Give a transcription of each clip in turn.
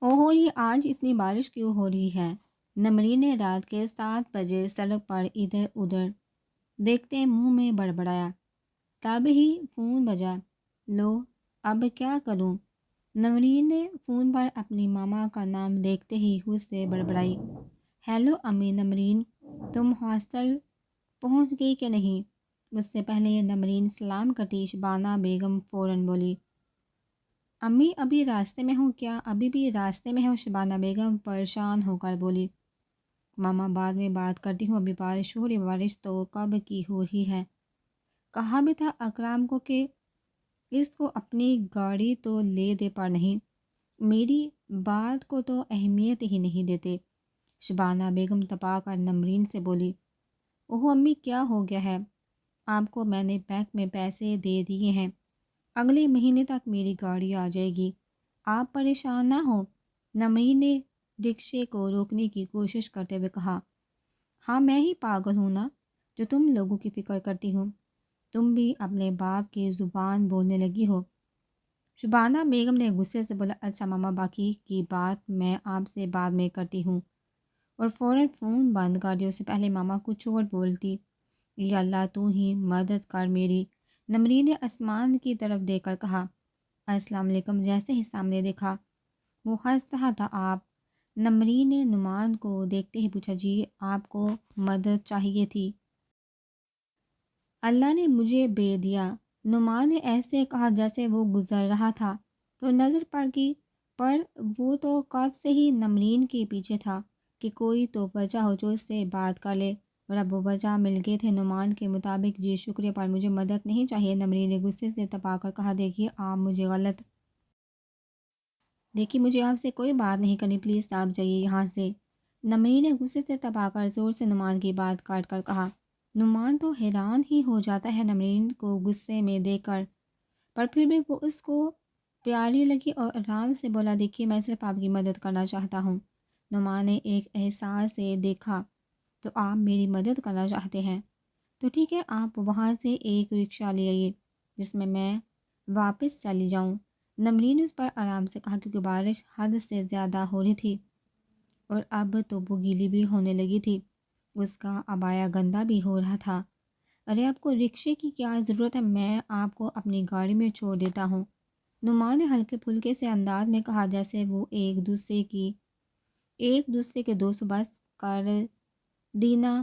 اوہو یہ آج اتنی بارش کیوں ہو رہی ہے؟ نمرین نے رات کے 7 بجے سڑک پر ادھر ادھر دیکھتے منہ میں بڑبڑایا۔ تب ہی فون بجا۔ لو اب کیا کروں؟ نمرین نے فون پر اپنی ماما کا نام دیکھتے ہی خود سے بڑبڑائی۔ ہیلو امی نمرین، تم ہاسٹل پہنچ گئی کہ نہیں؟ اس سے پہلے نمرین سلام کٹی شبانہ بیگم فوراً بولی۔ امی ابھی راستے میں ہوں۔ کیا ابھی بھی راستے میں ہوں؟ شبانہ بیگم پریشان ہو کر بولی۔ ماما بعد میں بات کرتی ہوں، ابھی بارش ہو رہی۔ بارش تو کب کی ہو رہی ہے؟ کہا بھی تھا اکرام کو کہ اس کو اپنی گاڑی تو لے دے، پر نہیں، میری بات کو تو اہمیت ہی نہیں دیتے۔ شبانہ بیگم تپا کر نمرین سے بولی۔ اوہ امی کیا ہو گیا ہے؟ آپ کو میں نے بینک میں پیسے دے دیے ہیں، اگلے مہینے تک میری گاڑی آ جائے گی، آپ پریشان نہ ہو۔ نمرین نے رکشے کو روکنے کی کوشش کرتے ہوئے کہا۔ ہاں میں ہی پاگل ہوں نا جو تم لوگوں کی فکر کرتی ہوں، تم بھی اپنے باپ کی زبان بولنے لگی ہو۔ شبانہ بیگم نے غصے سے بولا۔ اچھا ماما، باقی کی بات میں آپ سے بعد میں کرتی ہوں، اور فوراً فون بند کر دیا۔ اس سے پہلے ماما کچھ اور بولتی، یا اللہ تو ہی مدد کر میری۔ نمرین نے آسمان کی طرف دیکھ کر کہا۔ السلام علیکم۔ جیسے ہی سامنے دیکھا وہ ہنس رہا تھا۔ آپ؟ نمرین نے نعمان کو دیکھتے ہی پوچھا۔ جی آپ کو مدد چاہیے تھی؟ اللہ نے مجھے بھیج دیا، نعمان نے ایسے کہا جیسے وہ گزر رہا تھا تو نظر پڑ گئی، پر وہ تو کب سے ہی نمرین کے پیچھے تھا کہ کوئی تو وجہ ہو جو اس سے بات کر لے، اور اب وہ وجہ مل گئے تھے۔ نعمان کے مطابق جی شکریہ، پر مجھے مدد نہیں چاہیے۔ نمرین نے غصے سے تپا کر کہا۔ دیکھیے آپ سے کوئی بات نہیں کرنی، پلیز آپ جائیے یہاں سے۔ نمرین نے غصے سے تپا کر زور سے نعمان کی بات کاٹ کر کہا۔ نعمان تو حیران ہی ہو جاتا ہے نمرین کو غصے میں دیکھ کر، پر پھر بھی وہ اس کو پیاری لگی اور آرام سے بولا۔ دیکھیے میں صرف آپ کی مدد کرنا چاہتا ہوں۔ نعمان نے ایک احساس سے دیکھا۔ تو آپ میری مدد کرنا چاہتے ہیں تو ٹھیک ہے، آپ وہاں سے ایک رکشہ لے آئیے جس میں میں واپس چلی جاؤں۔ نمرین نے اس پر آرام سے کہا، کیونکہ بارش حد سے زیادہ ہو رہی تھی اور اب تو وہ گیلی بھی ہونے لگی تھی، اس کا عبایا گندا بھی ہو رہا تھا۔ ارے آپ کو رکشے کی کیا ضرورت ہے، میں آپ کو اپنی گاڑی میں چھوڑ دیتا ہوں۔ نعمان نے ہلکے پھلکے سے انداز میں کہا جیسے وہ ایک دوسرے کے دوست۔ بس کر دینا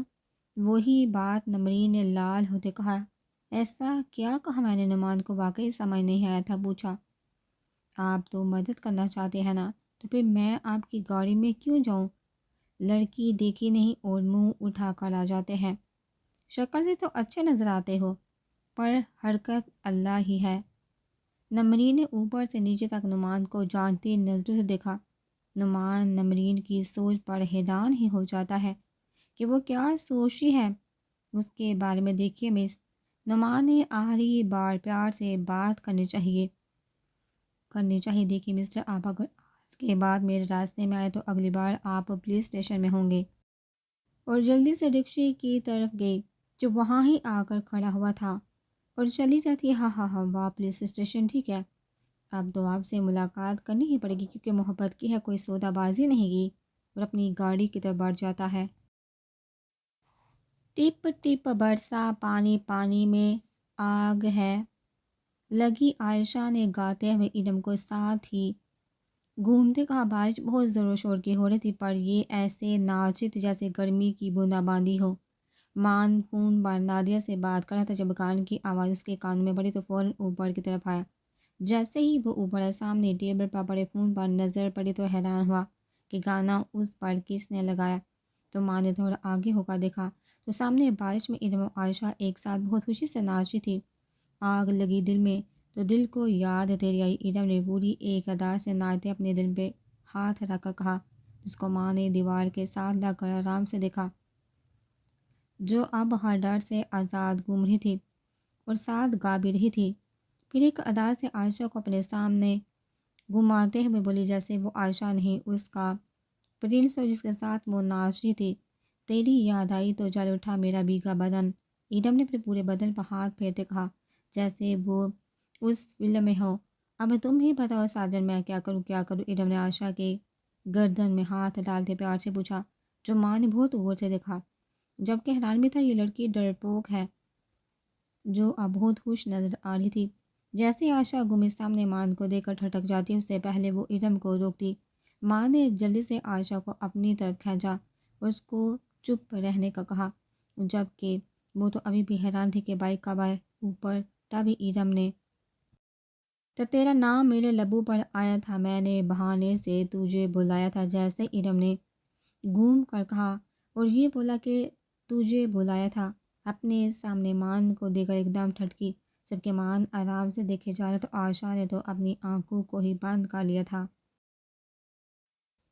وہی بات، نمرین نے لال ہوتے کہا۔ ایسا کیا کہا میں نے؟ نعمان کو واقعی سمجھ نہیں آیا تھا۔ پوچھا آپ تو مدد کرنا چاہتے ہیں نا، تو پھر میں آپ کی گاڑی میں کیوں جاؤں؟ لڑکی دیکھی نہیں اور منہ اٹھا کر آ جاتے ہیں۔ شکل سے تو اچھے نظر آتے ہو، پر حرکت اللہ ہی ہے۔ نمرین نے اوپر سے نیچے تک نعمان کو جانتی نظروں سے دیکھا۔ نعمان نمرین کی سوچ پر حیران ہی ہو جاتا ہے کہ وہ کیا سوچ رہی ہے اس کے بارے میں۔ دیکھیے مس، نعمان نے آخری بار پیار سے بات کرنی چاہیے۔ دیکھیے مسٹر، آپ اگر آج کے بعد میرے راستے میں آئے تو اگلی بار آپ پولیس اسٹیشن میں ہوں گے۔ اور جلدی سے رکشے کی طرف گئی جو وہاں ہی آ کر کھڑا ہوا تھا، اور چلی جاتی ہے۔ ہاں واہ، پولیس اسٹیشن ٹھیک ہے، اب تو آپ سے ملاقات کرنی ہی پڑے گی، کیونکہ محبت کی ہے، کوئی سودا بازی نہیں کی، اور اپنی گاڑی کی طرف بڑھ جاتا ہے۔ ٹپ ٹپ برسا پانی، پانی میں آگ ہے لگی، عائشہ نے گاتے ہوئے ایڈم کو ساتھ ہی گھومتے کہا۔ بارش بہت زور و شور کی ہو رہی تھی، پر یہ ایسے ناچت جیسے گرمی کی بوندا باندی ہو۔ مان فون پر نادیہ سے بات کر رہا تھا، جب گان کی آواز اس کے کانوں میں پڑی تو فوراً اوپر کی طرف آیا۔ جیسے ہی وہ اوپر آیا، سامنے ٹیبل پر پڑے فون پر نظر پڑی تو حیران ہوا کہ گانا اس پر کس نے لگایا۔ تو ماں نے تھوڑا آگے ہو کر دیکھا تو سامنے بارش میں ایڈم و عائشہ ایک ساتھ بہت خوشی سے ناچ رہی تھی۔ آگ لگی دل میں تو دل کو یاد تیری آئی، ایڈم نے پوری ایک ادا سے ناچتے اپنے دل پہ ہاتھ رکھ کر کہا، جس کو ماں نے دیوار کے ساتھ لگ کر آرام سے دیکھا، جو اب ہر ڈر سے آزاد گھوم رہی تھی اور ساتھ گا بھی رہی تھی۔ پھر ایک ادا سے عائشہ کو اپنے سامنے گھماتے ہوئے بولی، جیسے وہ عائشہ نہیں اس کا پرنس ہو جس کے ساتھ وہ ناچ رہی تھی۔ تیری یاد آئی تو جل اٹھا میرا بھیگا بدن۔ ایڈم نے اپنے پورے بدن پر ہاتھ پھیرتے کہا جیسے وہ اس فلم میں ہو، اب تم ہی بتاؤ ساجن، میں کیا کروں کیا کروں؟ ارم نے آشا کے گردن میں ہاتھ ڈالتے پیار سے پوچھا، جو ماں نے بہت غور سے دیکھا، جبکہ حیران بھی تھا۔ یہ لڑکی ڈرپوک ہے جو اب بہت خوش نظر آ رہی تھی۔ جیسے آشا گمی سامنے مان کو دیکھ کر ٹھٹک جاتی، اس سے پہلے وہ ارم کو روکتی، ماں نے جلدی سے آشا کو اپنی طرف کھینچا اور اس کو چپ رہنے کا کہا، جبکہ وہ تو ابھی بھی حیران تھی کہ بائک کب آئے اوپر۔ تبھی ارم نے، تو تیرا نام میرے لبوں پر آیا تھا، میں نے بہانے سے تجھے بلایا تھا۔ جیسے ارم نے گھوم کر کہا اور یہ بولا کہ تجھے بلایا تھا، اپنے سامنے مان کو دیکھ کر ایک دم ٹھٹکی، جبکہ مان آرام سے دیکھے جا رہا تو آشا نے تو اپنی آنکھوں کو ہی بند کر لیا تھا۔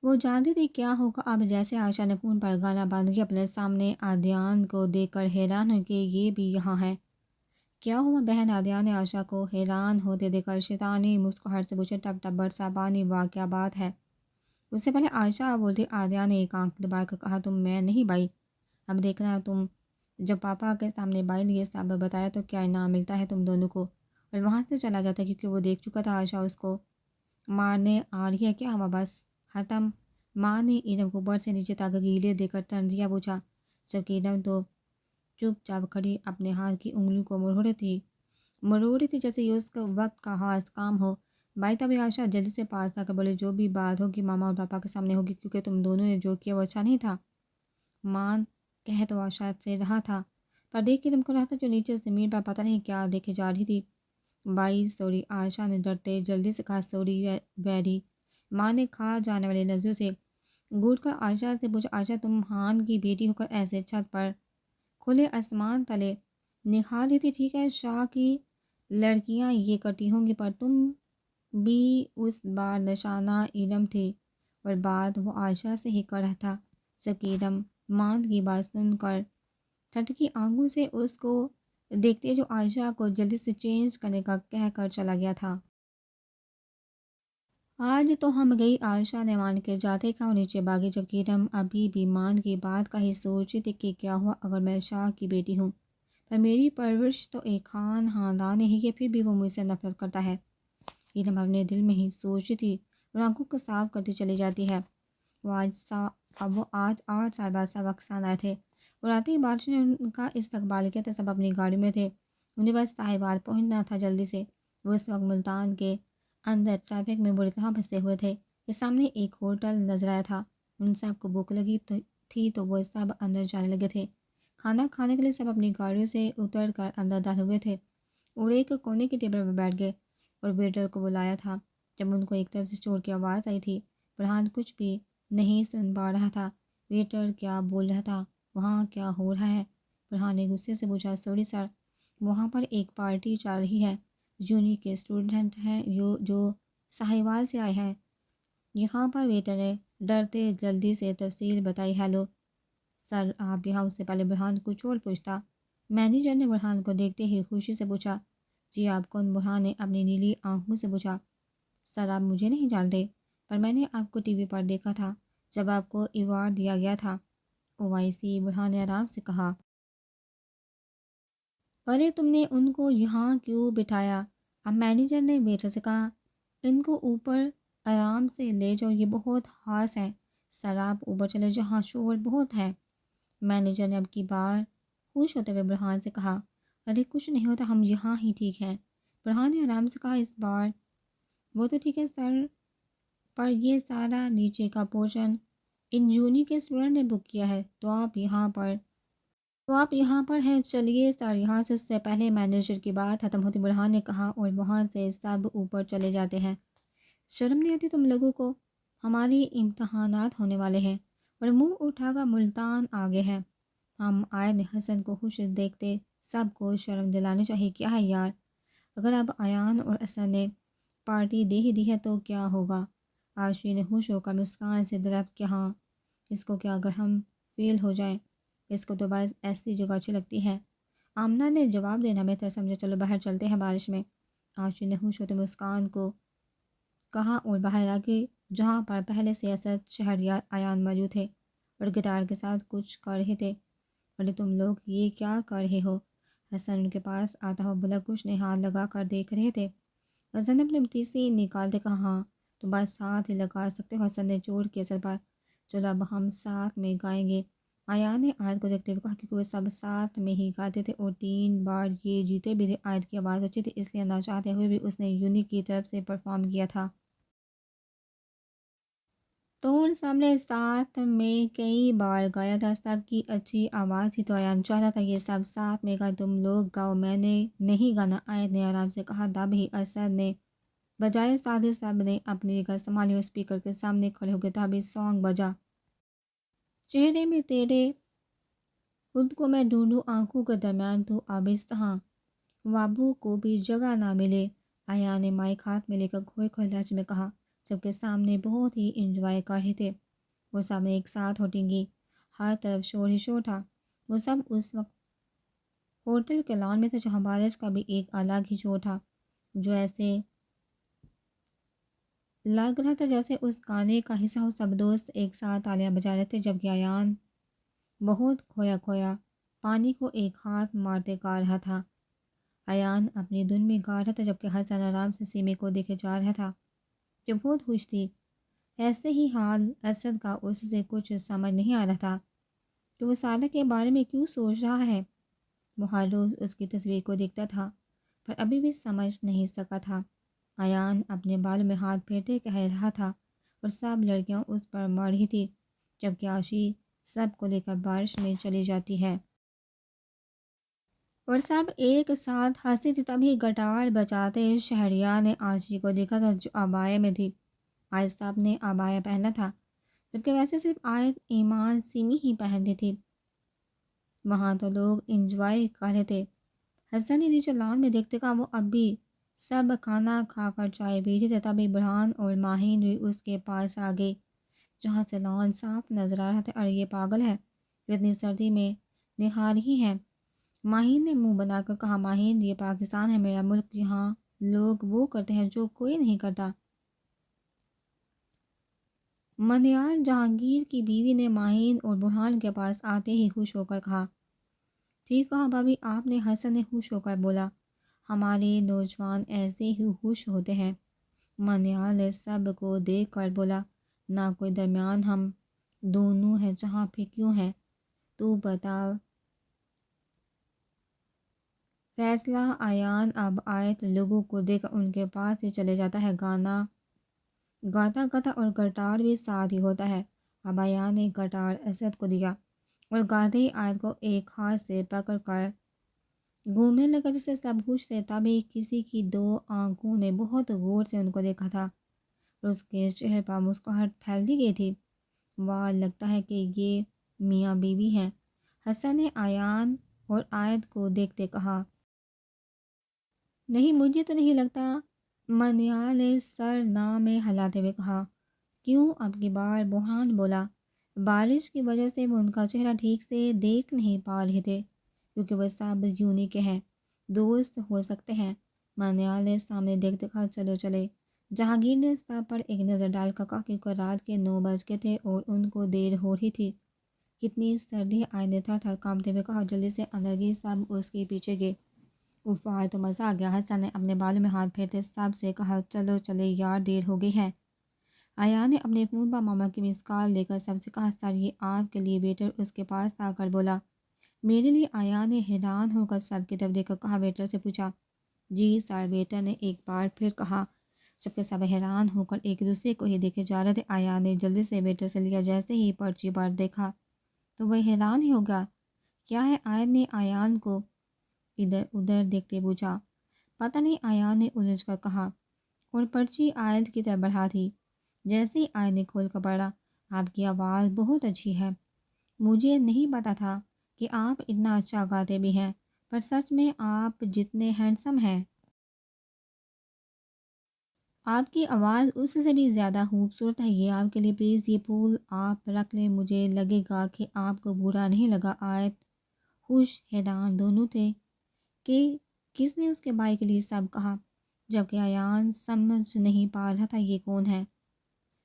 وہ جانتی تھی کیا ہوگا اب۔ جیسے آشا نے فون پر گانا بند کیا، اپنے سامنے آدیان کو دیکھ کر حیران ہوئی کہ یہ بھی یہاں ہے۔ کیا ہوا بہن؟ آدیان نے آشا کو حیران ہوتے دیکھ کر شیطانی مسکراہٹ سے پوچھا، ٹپ ٹپ برسا پانی، واہ کیا بات ہے؟ اس سے پہلے آشا بولتی، آدیان نے ایک آنکھ دبا کر کہا، تم میں نہیں بائی، اب دیکھنا تم جب پاپا کے سامنے بائی نے یہ سب بتایا تو کیا انعام ملتا ہے تم دونوں کو۔ اور وہاں سے چلا جاتا کیونکہ وہ دیکھ چکا تھا آشا اس کو مارنے آ رہی ہے۔ کیا ہوا بس ختم؟ ماں نے ارم کو اوپر سے نیچے تک گیلے دے کر طنزیہ پوچھا، جبکہ ارم تو چپ چاپ کھڑی اپنے ہاتھ کی انگلیوں کو مروڑ رہی تھی جیسے یہ اس کا وقت کا خاص کام ہو۔ بھائی تبھی آشا جلدی سے پاس آ کر بولے، جو بھی بات ہوگی ماما اور پاپا کے سامنے ہوگی، کیونکہ تم دونوں نے جو کیا وہ اچھا نہیں تھا۔ مان کہہ تو آشا سے رہا تھا، پر دیکھ ارم کو رہا تھا جو نیچے زمین پر پتہ نہیں کیا دیکھے جا رہی تھی۔ بائی سوری، آشا نے ڈرتے جلدی سے کہا، سوری ویری۔ ماں نے کھا جانے والی نظروں سے گھورٹ کر آشا سے پوچھا، آشا تم ہان کی بیٹی ہو کر ایسے چھت پر کھلے آسمان تلے نکھار رہی تھی؟ ٹھیک ہے شاہ کی لڑکیاں یہ کرتی ہوں گی، پر تم بھی اس بار نشانہ ارم تھی، اور بات وہ آشا سے ہی کر رہا تھا۔ سب کی ارم مان کی بات سن کر ٹھٹکی آنکھوں سے اس کو دیکھتے جو عائشہ کو جلدی سے چینج کرنے کا کہہ کر چلا گیا تھا۔ آج تو ہم گئی، عائشہ نے مان کے جاتے کہا اور نیچے بھاگی، جبکہ ارم ابھی بھی مان کی بات کا ہی سوچی تھی کہ کیا ہوا اگر میں شاہ کی بیٹی ہوں، پر میری پرورش تو ایک خاندان ہی ہے، پھر بھی وہ مجھ سے نفرت کرتا ہے۔ ارم اپنے دل میں ہی سوچتی تھی اور آنکھوں کو صاف کرتی چلی جاتی ہے۔ وہ آج 8 سال بعد سبقستان آئے تھے اور آتے ہی بارش نے ان کا استقبال کیا تھا۔ سب اپنی گاڑی میں تھے، انہیں بس ساحیوال پہنچنا تھا جلدی سے۔ وہ اس وقت ملتان کے اندر ٹریفک میں بری طرح پھنسے ہوئے تھے کہ سامنے ایک ہوٹل نظر آیا تھا۔ ان سب کو بھوک لگی تھی تو وہ سب اندر جانے لگے تھے۔ کھانا کھانے کے لیے سب اپنی گاڑیوں سے اتر کر اندر داخل ہوئے تھے اور ایک کونے کی ٹیبل پر بیٹھ گئے اور ویٹر کو بلایا تھا۔ جب ان کو ایک طرف سے چور کی آواز آئی تھی، فرحان کچھ بھی نہیں سن پا رہا تھا۔ ویٹر کیا بول رہا تھا؟ وہاں کیا ہو رہا ہے؟ فرحان نے غصے سے پوچھا، سوری سر، وہاں پر ایک پارٹی چل رہی ہے، یونی کے اسٹوڈنٹ ہیں جو ساحیوال سے آئے ہیں یہاں پر۔ ویٹر نے ڈرتے جلدی سے تفصیل بتائی۔ ہیلو سر، آپ یہاں؟ اس سے پہلے برہان کچھ اور پوچھتا، مینیجر نے برہان کو دیکھتے ہی خوشی سے پوچھا، جی آپ کون؟ برہان نے اپنی نیلی آنکھوں سے پوچھا، سر آپ مجھے نہیں جانتے، پر میں نے آپ کو ٹی وی پر دیکھا تھا جب آپ کو ایوارڈ دیا گیا تھا۔ او آئی سی، برہان نے آرام سے کہا، ارے تم نے ان کو یہاں کیوں بٹھایا؟ اب مینیجر نے ویٹر سے کہا، ان کو اوپر آرام سے لے جاؤ، یہ بہت خاص ہے۔ سر آپ اوپر چلے، جہاں شور بہت ہے۔ مینیجر نے اب کی بار خوش ہوتے ہوئے برہان سے کہا، ارے کچھ نہیں ہوتا، ہم یہاں ہی ٹھیک ہیں۔ برہان نے آرام سے کہا، اس بار وہ تو ٹھیک ہے سر، پر یہ سارا نیچے کا پورشن ان یونی کے اسٹوڈنٹ نے بک کیا ہے، تو آپ یہاں پر ہیں، چلیے سر یہاں سے۔ اس سے پہلے مینیجر کی بات ختم ہوتی برہان نے کہا، اور وہاں سے سب اوپر چلے جاتے ہیں۔ شرم نہیں آتی تم لوگوں کو؟ ہماری امتحانات ہونے والے ہیں اور منہ اٹھا کر ملتان آگے ہیں۔ ہم عائد حسن کو خوش دیکھتے سب کو شرم دلانی چاہیے۔ کیا ہے یار، اگر اب ایان اور حسن نے پارٹی دے ہی دی ہے تو کیا ہوگا؟ عاشقی نے خوش ہو کر مسکان سے درخت کہ ہاں، اس کو کیا اگر ہم فیل ہو جائیں، اس کو تو بس ایسی جگہ اچھی لگتی ہے۔ آمنہ نے جواب دینا بہتر سمجھا، چلو باہر چلتے ہیں بارش میں۔ عاشقی نے خوش ہوتے مسکان کو کہا اور باہر آ گئی، جہاں پر پہلے سے اسد، شہریار، ایان موجود تھے اور گٹار کے ساتھ کچھ کر رہے تھے۔ ارے تم لوگ یہ کیا کر رہے ہو؟ حسن ان کے پاس آتا ہوا بولا، کچھ نہیں، ہاتھ لگا کر دیکھ رہے تھے۔ حسن نے اپنے بتیسی نکالتے کہا ہاں تو بات ساتھ ہی لگا سکتے ہو۔ حسن نے چوٹ کے اثر پر چلو اب ہم ساتھ میں گائیں گے۔ آیات نے آیت کو دیکھتے ہوئے کہا کیونکہ وہ سب ساتھ میں ہی گاتے تھے اور 3 بار یہ جیتے بھی تھے۔ آیت کی آواز اچھی تھی اس لیے نہ چاہتے ہوئے بھی اس نے یونی کی طرف سے پرفارم کیا تھا۔ تو ان سب نے ساتھ میں کئی بار گایا تھا، سب کی اچھی آواز تھی تو ایان چاہتا تھا یہ سب ساتھ میں گائے۔ تم لوگ گاؤ، میں نے نہیں گانا، آیت نے آرام سے کہا۔ تب ہی اسد نے بجائے سادے سب نے اپنی جگہ سنبھالی اور اسپیکر کے سامنے کھڑے ہو گئے۔ تبھی سانگ بجا، چہرے میں تیرے خود کو میں ڈھونڈوں، آنکھوں کے درمیان تو آبستہاں، خوابوں کو بھی جگہ نہ ملے۔ ایان نے مائک ہاتھ میں لے کر کھوئے کھوئے لہجے میں کہا۔ سب کے سامنے بہت ہی انجوائے کر رہے تھے، وہ سب نے ایک ساتھ ہوٹیں گی، ہر طرف شور ہی شور تھا۔ وہ سب اس وقت ہوٹل کے لان میں تھے جہاں بارش کا بھی ایک الگ ہی شور تھا، جو ایسے لگ رہا تھا جیسے اس گانے کا حصہ ہو۔ سب دوست ایک ساتھ تالیاں بجا رہے تھے جبکہ ایان بہت کھویا کھویا پانی کو ایک ہاتھ مارتے گا رہا تھا۔ ایان اپنی دھن میں گا رہا تھا جبکہ حسن آرام سے سیمے کو دیکھے جا رہا تھا جو بہت خوش تھی۔ ایسے ہی حال اسد کا، اس سے کچھ سمجھ نہیں آ رہا تھا کہ وہ سالہ کے بارے میں کیوں سوچ رہا ہے۔ وہ ہر روز اس کی تصویر کو دیکھتا تھا پر ابھی بھی سمجھ نہیں سکا تھا۔ ایان اپنے بالوں میں ہاتھ پھیرتے کہہ رہا تھا اور سب لڑکیاں اس پر مر رہی تھی جبکہ عاشی سب کو لے کر بارش میں چلی جاتی ہے اور سب ایک ساتھ ہنسی تھی۔ تبھی گٹار بجاتے شہریار نے عاشی کو دیکھا تھا جو عبایا میں تھی۔ آج صاحب نے عبایا پہنا تھا جبکہ ویسے صرف آیت ایمان سیمی ہی پہنتی تھی۔ وہاں تو لوگ انجوائے کر رہے تھے۔ حسن نے نیچے لان میں دیکھتے کہا وہ اب بھی سب کھانا کھا کر چائے پی رہے تھے۔ تبھی برہان اور ماہین بھی اس کے پاس آ گئے جہاں سے لان صاف نظر آ رہا تھا۔ اور یہ پاگل ہے جو اتنی سردی میں نہا رہی ہے، ماہین نے منہ بنا کر کہا۔ ماہین، یہ پاکستان ہے، میرا ملک، یہاں لوگ وہ کرتے ہیں جو کوئی نہیں کرتا۔ منیال جہانگیر کی بیوی نے ماہین اور برہان کے پاس آتے ہی خوش ہو کر کہا۔ ٹھیک کہا بھابھی آپ نے، حسن نے خوش ہو کر بولا۔ ہمارے نوجوان ایسے ہی خوش ہوتے ہیں۔ منیال نے سب کو دیکھ کر بولا۔ نہ کوئی درمیان، ہم دونوں ہیں، جہاں پھر کیوں ہے تو بتا فیصلہ۔ ایان اب آیت لوگوں کو دیکھ کر ان کے پاس ہی چلے جاتا ہے، گانا گاتا گاتا، اور گٹار بھی ساتھ ہی ہوتا ہے۔ اب ایان نے گٹار اسد کو دیا اور گاتے ہی آیت کو ایک ہاتھ سے پکڑ کر گھومنے لگا جس سے سب خوش تھے۔ تبھی کسی کی 2 آنکھوں نے بہت غور سے ان کو دیکھا تھا اور اس کے چہرے پر مسکراہٹ پھیلتی گئی تھی۔ واہ، لگتا ہے کہ یہ میاں بیوی ہیں، حسن نے ایان اور آیت کو دیکھتے کہا۔ نہیں، مجھے تو نہیں لگتا، منیال نے سر نہ میں ہلاتے ہوئے کہا۔ کیوں؟ اب کی بار برہان بولا۔ بارش کی وجہ سے وہ ان کا چہرہ ٹھیک سے دیکھ نہیں پا رہے تھے کیونکہ وہ سب یونی کے ہیں، دوست ہو سکتے ہیں۔ منیال نے سامنے دیکھتے کہا چلو چلے۔ جہانگیر نے سب پر ایک نظر ڈال کر کہا کیونکہ رات کے 9 بج گئے تھے اور ان کو دیر ہو رہی تھی۔ کتنی سردی ہے، آئندہ تھر تھر کانپتے ہوئے کہا۔ جلدی سے اندر گئی، سب اس کے پیچھے گئے۔ اف، آج تو مزہ آ گیا، حسن نے اپنے بالوں میں ہاتھ پھیرتے سب سے کہا۔ چلو چلے یار، دیر ہو گئی ہے۔ ایان نے اپنے فون پر ماما کی مس کال لے کر سب سے کہا۔ سر، یہ آپ کے لیے، ویٹر اس کے پاس آ کر بولا۔ میرے لیے؟ ایان نے حیران ہو کر سب کی طرف دیکھ کر کہا۔ ویٹر سے پوچھا۔ جی سر، ویٹر نے ایک بار پھر کہا جبکہ سب حیران ہو کر ایک دوسرے کو ہی دیکھے جا رہے تھے۔ ایان نے جلدی سے ویٹر سے لیا، جیسے ہی پرچی پر دیکھا تو وہ حیران ہی ہو گیا۔ کیا ہے؟ آیت نے ایان کو ادھر ادھر دیکھتے پوچھا۔ پتہ نہیں، ایان نے الجھ کر کہا اور پرچی آیت کی طرف بڑھا دی۔ جیسے ہی آیت نے کھول کر پڑھا۔ آپ کی آواز بہت اچھی ہے، مجھے نہیں پتا تھا کہ آپ اتنا اچھا گاتے بھی ہیں، پر سچ میں آپ جتنے ہینڈسم ہیں، آپ کی آواز اس سے بھی زیادہ خوبصورت ہے۔ یہ آپ کے لیے، پلیز یہ پھول آپ رکھ لیں، مجھے لگے گا کہ آپ کو برا نہیں لگا۔ آیت خوش حیران دونوں تھے کہ کس نے اس کے بھائی کے لیے سب کہا جبکہ ایان سمجھ نہیں پا رہا تھا یہ کون ہے۔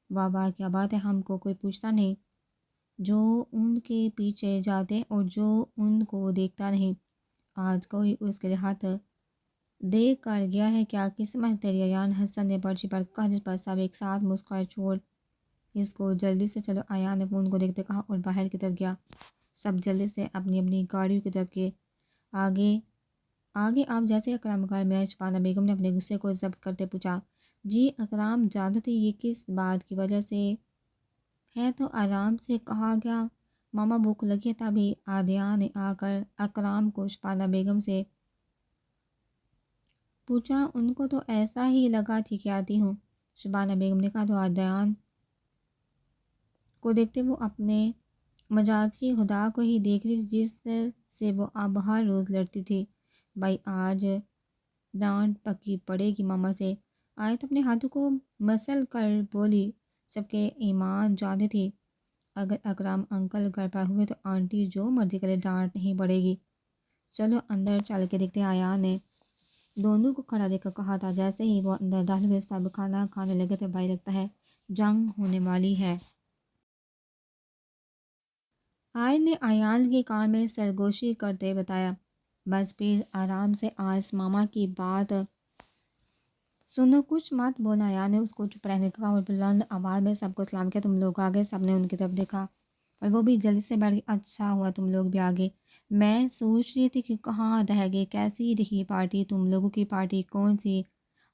واہ واہ، کیا بات ہے، ہم کو کوئی پوچھتا نہیں، جو ان کے پیچھے جاتے اور جو ان کو دیکھتا نہیں۔ آج کوئی اس کے لیے ہاتھ دیکھ کر گیا ہے کیا قسمت تیری ایان، حسن نے پرچی پر کہا، جس پر سب ایک ساتھ مسکرائے۔ چھوڑ اس کو، جلدی سے چلو، ایان نے فون کو دیکھتے کہا اور باہر کی طرف گیا۔ سب جلدی سے اپنی اپنی گاڑیوں کی طرف گئے۔ آگے آگے آپ جیسے اکرام گھر میں آئے، شبانہ بیگم نے اپنے غصے کو ضبط کرتے پوچھا، جی اکرام جانتے یہ کس بات کی وجہ سے ہے؟ تو آرام سے کہا گیا، ماما بھوک لگی ہے۔ تبھی عادیہ نے آ کر اکرام کو شبانہ بیگم سے پوچھا، ان کو تو ایسا ہی لگا تھی کہ آتی ہوں۔ شبانہ بیگم نے کہا تو عادیان کو دیکھتے وہ اپنے مجازی خدا کو ہی دیکھ رہی تھی، جس سے وہ اب ہر روز لڑتی تھی۔ بھائی آج ڈانٹ پکی پڑے گی ماما سے۔ آیت اپنے ہاتھوں کو مسل کر بولی، جبکہ ایمان جانتی تھی اگر اکرام انکل گھر پر ہوئے تو آنٹی جو مرضی کرے ڈانٹ نہیں پڑے گی۔ چلو اندر چل کے دیکھتے ہیں، آیا نے دونوں کو کھڑا دیکھ کر کہا تھا۔ جیسے ہی وہ اندر داخل ہوئے سب کھانا کھانے لگے تھے۔ بھائی لگتا ہے جنگ ہونے والی ہے۔ آیت نے ایان کے کان میں سرگوشی کرتے بتایا، بس پھر آرام سے آج ماما کی بات سنو، کچھ مت بولنا۔ ایان نے اس کو چپ رہنے کا کہا اور بلند آواز میں سب کو سلام کیا۔ تم لوگ آگے، سب نے ان کی طرف دیکھا اور وہ بھی جلدی سے بیٹھ گئی۔ اچھا ہوا تم لوگ بھی آگے، میں سوچ رہی تھی کہ کہاں رہ گئے، کیسی رہی پارٹی؟ تم لوگوں کی پارٹی کون سی؟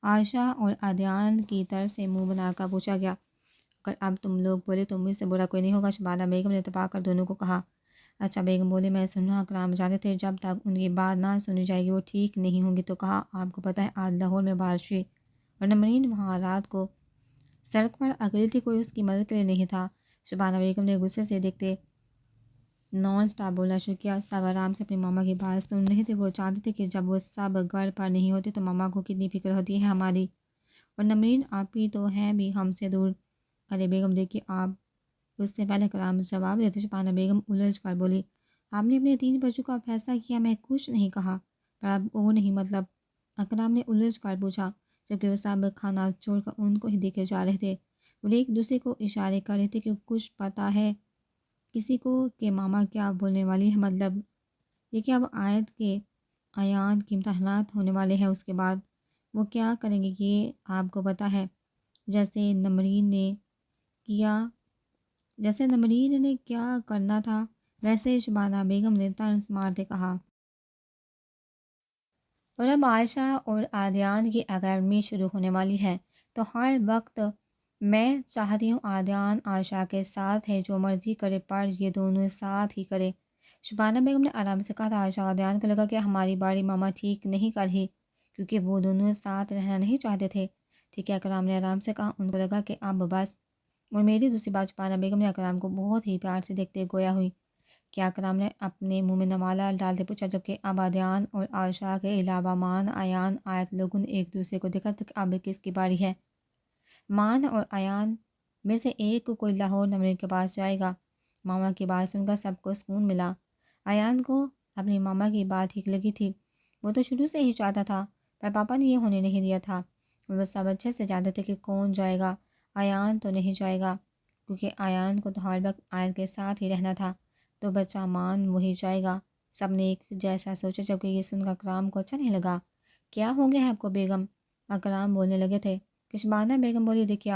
عائشہ اور عادیان کی طرف سے منہ بنا کر پوچھا گیا۔ اگر اب تم لوگ بولے تو مجھ سے برا کوئی نہیں ہوگا، شبانہ بیگم نے تپا کر دونوں کو کہا۔ اچھا بیگم بولے، میں سننا اکرام جانتے تھے جب تک ان کی بات نہ سنی جائے گی وہ ٹھیک نہیں ہوں گی۔ تو کہا، آپ کو پتہ ہے آج لاہور میں بارش ہوئی اور نمرین وہاں رات کو سڑک پر اکیلی تھی، کوئی اس کی مدد کے لیے نہیں تھا۔ شبانہ بیگم نے غصے سے دیکھتے نان سٹاپ بولنا شروع کیا۔ سب آرام سے اپنی ماما کی بات سن رہے تھے۔ وہ جانتے تھے کہ جب وہ سب گھر پر نہیں ہوتے تو ماما کو کتنی فکر ہوتی ہے ہماری، اور نمرین آپ ہی تو ہیں بھی ہم سے دور۔ ارے بیگم دیکھیے، آپ اس سے پہلے کلام جواب دیتے شبانہ بیگم الجھ کر بولی، آپ نے اپنے 3 بچوں کا فیصلہ کیا، میں کچھ نہیں کہا، پر اب وہ نہیں مطلب؟ اکرام نے الجھ کر پوچھا، جبکہ وہ سب کھانا چھوڑ کر ان کو ہی دیکھے جا رہے تھے۔ وہ ایک دوسرے کو اشارے کر رہے تھے کہ کچھ پتہ ہے کسی کو کہ ماما کیا بولنے والی ہے، مطلب یہ کہ اب آیت کے ایان کے امتحانات ہونے والے ہیں، اس کے بعد وہ کیا کریں گے یہ آپ کو پتہ ہے؟ جیسے نمرین نے کیا کرنا تھا ویسے شبانہ بیگم نے طنز مارتے کہا۔ اور اب عائشہ اور عادیان کی اکیڈمی شروع ہونے والی ہے، تو ہر وقت میں چاہتی ہوں عادیان عائشہ کے ساتھ ہے، جو مرضی کرے، پر یہ دونوں ساتھ ہی کرے۔ شبانہ بیگم نے آرام سے کہا تھا۔ عائشہ عادیان کو لگا کہ ہماری باری ماما ٹھیک نہیں کر رہی، کیونکہ وہ دونوں ساتھ رہنا نہیں چاہتے تھے۔ ٹھیک ہے، اکرام نے آرام سے کہا۔ ان کو لگا کہ اب بس۔ اور میری دوسری بات، شبانہ بیگم نے اکرام کو بہت ہی پیار سے دیکھتے گویا ہوئی کیا؟ اکرام نے اپنے منہ میں نوالا ڈالتے پوچھا، جبکہ اب عادیان اور عائشہ کے علاوہ مان، ایان، آیت لوگوں نے ایک دوسرے کو دیکھا تھا کہ اب کس کی باری ہے۔ مان اور ایان میں سے ایک کو کوئی لاہور نمرین کے پاس جائے گا۔ ماما کی بات سن کر سب کو سکون ملا۔ ایان کو اپنی ماما کی بات ٹھیک لگی تھی، وہ تو شروع سے ہی چاہتا تھا، پر پاپا نے یہ ہونے نہیں دیا تھا۔ وہ سب اچھے سے جانتے تھے کہ کون جائے گا، ایان تو نہیں جائے گا، کیونکہ ایان کو تو ہر وقت آیت کے ساتھ ہی رہنا تھا، تو بچہ مان وہی جائے گا۔ سب نے ایک جیسا سوچا، جبکہ یہ سن کر اکرام کو اچھا نہیں لگا۔ کیا ہو گیا ہے آپ کو بیگم؟ اکرام بولنے لگے تھے کہ شبانہ بیگم بولی، دیکھیے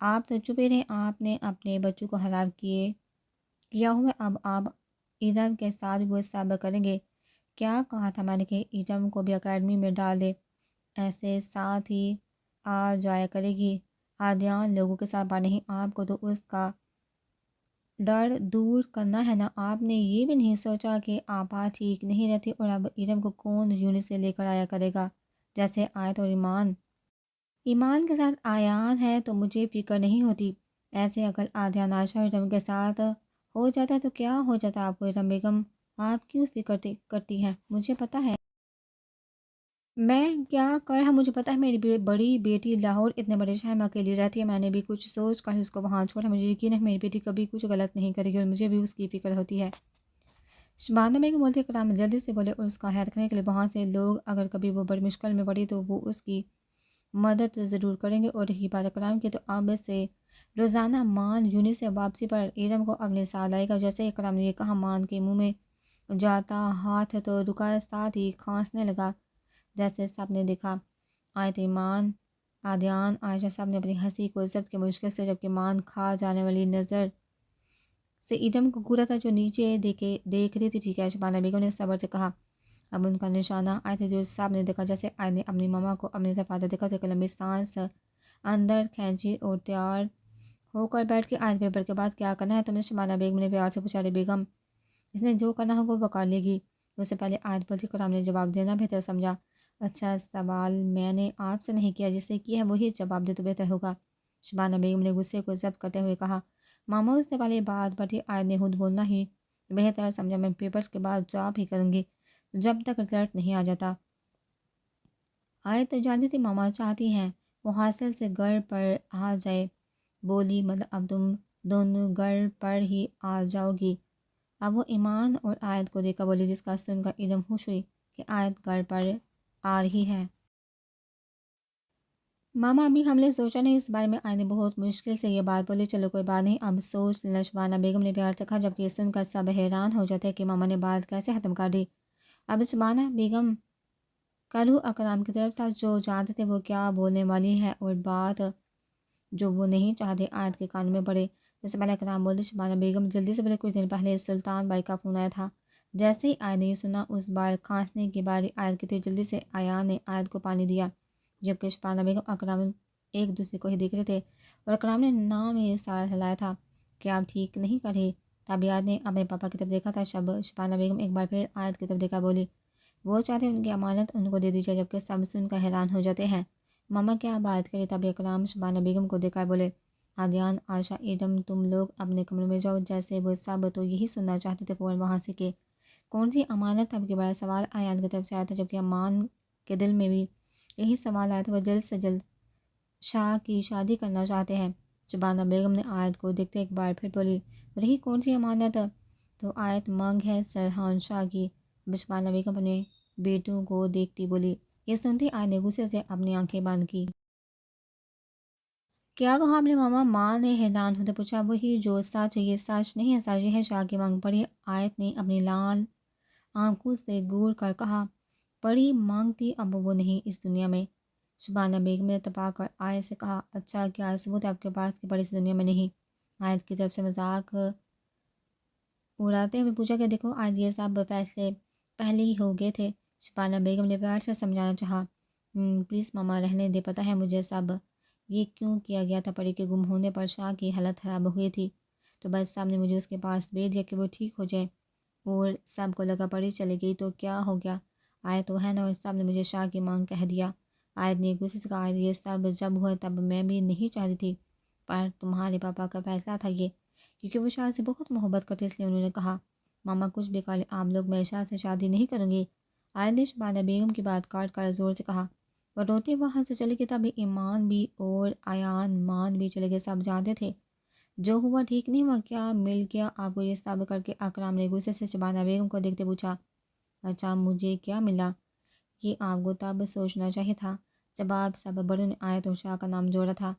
آپ تو چپ ہی رہے، آپ نے اپنے بچوں کو ہلاک کیا ہوا، اب آپ ادم کے ساتھ وہ سب کریں گے۔ کیا کہا تھا میں نے کہ ادم کو بھی اکیڈمی میں ڈال دے، ایسے ساتھ ہی آ جایا کرے گی۔ عادیان لوگوں کے ساتھ بات نہیں، آپ کو تو اس کا ڈر دور کرنا ہے نا۔ آپ نے یہ بھی نہیں سوچا کہ آپا ٹھیک نہیں رہتی اور اب ارم کو کون یونٹ سے لے کر آیا کرے گا؟ جیسے آیت اور ایمان کے ساتھ ایان ہے تو مجھے فکر نہیں ہوتی، ایسے اگر عادیان عائشہ اور ارم کے ساتھ ہو جاتا ہے تو کیا ہو جاتا آپ کو؟ ارم بیگم آپ کیوں فکر کرتی ہیں؟ مجھے پتہ ہے میں کیا کر رہا، مجھے پتہ ہے میری بڑی بیٹی لاہور اتنے بڑے شہر میں اکیلی رہتی ہے، میں نے بھی کچھ سوچ کر اس کو وہاں چھوڑا، مجھے یقین ہے میری بیٹی کبھی کچھ غلط نہیں کرے گی اور مجھے بھی اس کی فکر ہوتی ہے۔ شبانہ بیگم بولتے اکرام جلدی سے بولے، اور اس کا خیر کرنے کے لیے وہاں سے لوگ اگر کبھی وہ بڑی مشکل میں پڑی تو وہ اس کی مدد ضرور کریں گے۔ اور رہی بات اکرام کی، تو اب سے روزانہ مان یونٹ سے واپسی پر ارم کو اپنے ساتھ لائے گا۔ جیسے اکرام نے یہ کہا، مان کے منہ میں جاتا ہاتھ تو رکا، ساتھ ہی کھانسنے لگا۔ جیسے سب نے دیکھا آیت ایمان آدیان عائشہ صاحب نے اپنی ہنسی کو ضبط کی مشکل سے، جبکہ مان کھا جانے والی نظر سے ایڈم کو گھورا تھا جو نیچے دیکھ رہی تھی۔ ٹھیک ہے، شبانہ بیگم نے صبر سے کہا۔ اب ان کا نشانہ آیت جو صاحب نے دیکھا، جیسے آیت نے اپنی ماما کو اپنی طرف آتے دیکھا تو ایک لمبی سانس اندر کھینچی اور تیار ہو کر بیٹھ کے آیت پیپر کے بعد کیا کرنا ہے تم نے؟ شبانہ بیگم نے پیار سے پوچھا۔ ارے بیگم، اس نے جو کرنا ہوگا وہ کر لے گی، اس سے پہلے آیت بولتی۔ کرام نے جواب دینا بہتر سمجھا۔ اچھا، سوال میں نے آپ سے نہیں کیا، جس سے کیا ہے وہی جواب دے تو بہتر ہوگا۔ شبانہ بیگم نے غصے کو ضبط کرتے ہوئے کہا۔ ماما، اس سے پہلے بات بڑھی، آیت نے خود بولنا ہی بہتر سمجھا۔ میں پیپرز کے بعد جاب ہی کروں گی جب تک رزلٹ نہیں آ جاتا۔ آیت تو جانتی تھی ماما چاہتی ہیں وہ حاصل سے گھر پر آ جائے۔ بولی، مطلب اب تم دونوں گھر پر ہی آ جاؤ گی؟ اب وہ ایمان اور آیت کو دیکھا بولی، جس کا سن کر ایڈم خوش ہوئی کہ آیت گھر پر آ رہی ہے۔ ماما، ابھی ہم نے سوچا نہیں اس بارے میں، آیت نے بہت مشکل سے یہ بات بولی۔ چلو کوئی بات نہیں، اب سوچ لینا، شبانہ بیگم نے پیار سے کہا، جبکہ یہ سن کر سب حیران ہو جاتے کہ ماما نے بات کیسے ختم کر دی۔ اب شبانہ بیگم کا رخ اکرام کی طرف تھا، جو جانتے تھے وہ کیا بولنے والی ہے اور بات جو وہ نہیں چاہتے آیت کے کان میں پڑے۔ اس سے پہلے اکرام بولتے، شبانہ بیگم جلدی سے بولے، کچھ دن پہلے سلطان بائی کا فون آیا تھا۔ جیسے ہی آیت نے یہ سنا، اس بار کھانسنے کی باری آیت کی تھی۔ جلدی سے ایان نے آیت کو پانی دیا، جبکہ شبانہ بیگم اکرام ایک دوسرے کو ہی دیکھ رہے تھے اور اکرام نے نام ہی سار ہلایا تھا کہ آپ ٹھیک نہیں کر رہے۔ تب آیت نے اپنے پاپا کی طرف دیکھا تھا۔ شبانہ بیگم ایک بار پھر آیت کی طرف دیکھا، بولی، وہ چاہتے ان کی امانت ان کو دے دی جائے، جبکہ سب سن کر حیران ہو جاتے ہیں۔ ماما کیا بات کرے؟ تب اکرام شبانہ بیگم کو دیکھا بولے، آدیان، عائشہ، ایڈم، تم لوگ اپنے کمرے میں جاؤ۔ جیسے وہ سب تو یہی سننا چاہتے تھے، فوراً وہاں سے کہ کون سی امانت؟ اب کے بڑا سوال آیات کی طرف سے آیا تھا، جبکہ امان کے دل میں بھی یہی سوال آیا تھا۔ وہ جلد سے جلد شاہ کی شادی کرنا چاہتے ہیں۔ شبانہ بیگم نے آیت کو دیکھتے ایک بار پھر بولی، رہی کون سی امانت؟ تو آیت مانگ ہے سرحان شاہ کی۔ شبانہ بیگم اپنے بیٹوں کو دیکھتی بولی۔ یہ سنتی آیت نے غصے سے اپنی آنکھیں بند کی۔ کیا کہا آپ نے ماما؟ ماں نے حیران ہوتے پوچھا۔ وہی جو سچ ہے، یہ سچ نہیں ہے، سچ یہ ہے شاہ کی مانگ پڑی۔ آیت نے اپنی لال آنکھوں سے گور کر کہا، پڑی مانگ تھی، اب وہ نہیں اس دنیا میں۔ شبانہ بیگم نے تپا کر آیت سے کہا، اچھا کیا ثبوت ہے آپ کے پاس کہ پڑی اس دنیا میں نہیں؟ آیت کی طرف سے مذاق اڑاتے ہوئے پوچھا کہ دیکھو آج یہ سب فیصلے پہلے ہی ہو گئے تھے۔ شبانہ بیگم نے پیار سے سمجھانا چاہا، پلیز ماما رہنے دے، پتہ ہے مجھے سب یہ کیوں کیا گیا تھا۔ پری کے گم ہونے پر شاہ کی حالت خراب ہوئی تھی، تو بس صاحب نے مجھے اس کے پاس بھیج دیا کہ وہ ٹھیک ہو جائے، اور سب کو لگا پری چلی گئی تو کیا ہو گیا، آیت تو ہے نا، اور صاحب نے مجھے شاہ کی مانگ کہہ دیا۔ آیت نے غصے سے کہا، آیت یہ سب جب ہوا تب میں بھی نہیں چاہتی تھی، پر تمہارے پاپا کا فیصلہ تھا یہ، کیونکہ وہ شاہ سے بہت محبت کرتے، اس لیے انہوں نے کہا، ماما کچھ بھی کر لیں آپ لوگ، میں شاہ سے شادی نہیں کروں گی۔ آیت نے شبانہ بیگم کی بات کاٹ کر زور سے کہا۔ وہ روتے وہاں سے چلے گئے، تب ایمان بھی اور ایان مان بھی چلے گئے۔ سب جانتے تھے جو ہوا ٹھیک نہیں ہوا، کیا مل گیا آپ کو یہ سب کر کے؟ اکرام نے غصے سے شبانہ بیگم کو دیکھتے پوچھا۔ اچھا مجھے کیا ملا؟ یہ آپ کو تب سوچنا چاہیے تھا جب آپ سب بڑوں نے آیت اور شاہ کا نام جوڑا تھا،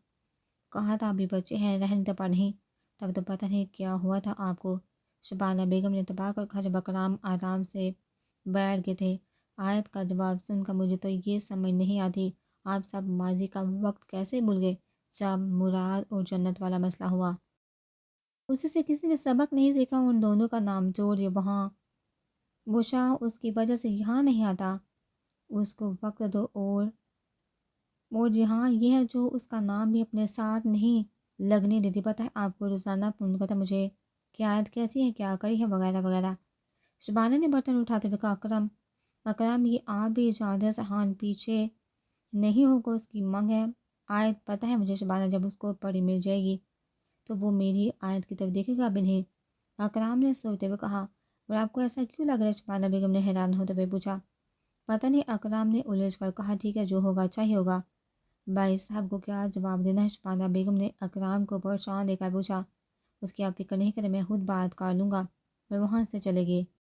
کہا تھا ابھی بچے ہیں رہنے تو پر نہیں، تب تو پتہ نہیں کیا ہوا تھا آپ کو۔ شبانہ بیگم نے تبا کر کہا، جب اکرام آرام سے بیٹھ گئے تھے۔ آیت کا جواب سن کر مجھے تو یہ سمجھ نہیں آتی، آپ سب ماضی کا وقت کیسے بھول گئے جب مراد اور جنت والا مسئلہ ہوا؟ اسی سے کسی نے سبق نہیں سیکھا؟ ان دونوں کا نام جوڑ یہ وہاں، وہ شاہ اس کی وجہ سے یہاں نہیں آتا، اس کو وقت دو، اور یہاں یہ ہے جو اس کا نام بھی اپنے ساتھ نہیں لگنے دیتی۔ پتہ ہے آپ کو روزانہ فون کرتا مجھے کہ آیت کیسی ہے، کیا کری ہے، وغیرہ وغیرہ۔ شبانہ نے برتن اٹھاتے ہوئے کہا، اکرم یہ آپ بھی جانتے ہیں سہان پیچھے نہیں ہوگا، اس کی مانگ ہے۔ آیت پتہ ہے مجھے شبانہ، جب اس کو پڑی مل جائے گی تو وہ میری آیت کی طرف دیکھے گا بھی نہیں، اکرام نے سوچتے ہوئے کہا۔ اور آپ کو ایسا کیوں لگ رہا ہے؟ شبانہ بیگم نے حیران ہوتے ہوئے پوچھا۔ پتہ نہیں، اکرام نے الجھ کر کہا، ٹھیک ہے جو ہوگا اچھا ہی ہوگا۔ بھائی صاحب کو کیا جواب دینا ہے؟ شبانہ بیگم نے اکرام کو پریشان دے کر پوچھا۔ اس کی آپ فکر نہیں کریں، میں خود بات کر لوں گا۔ اور وہاں سے چلے گئے۔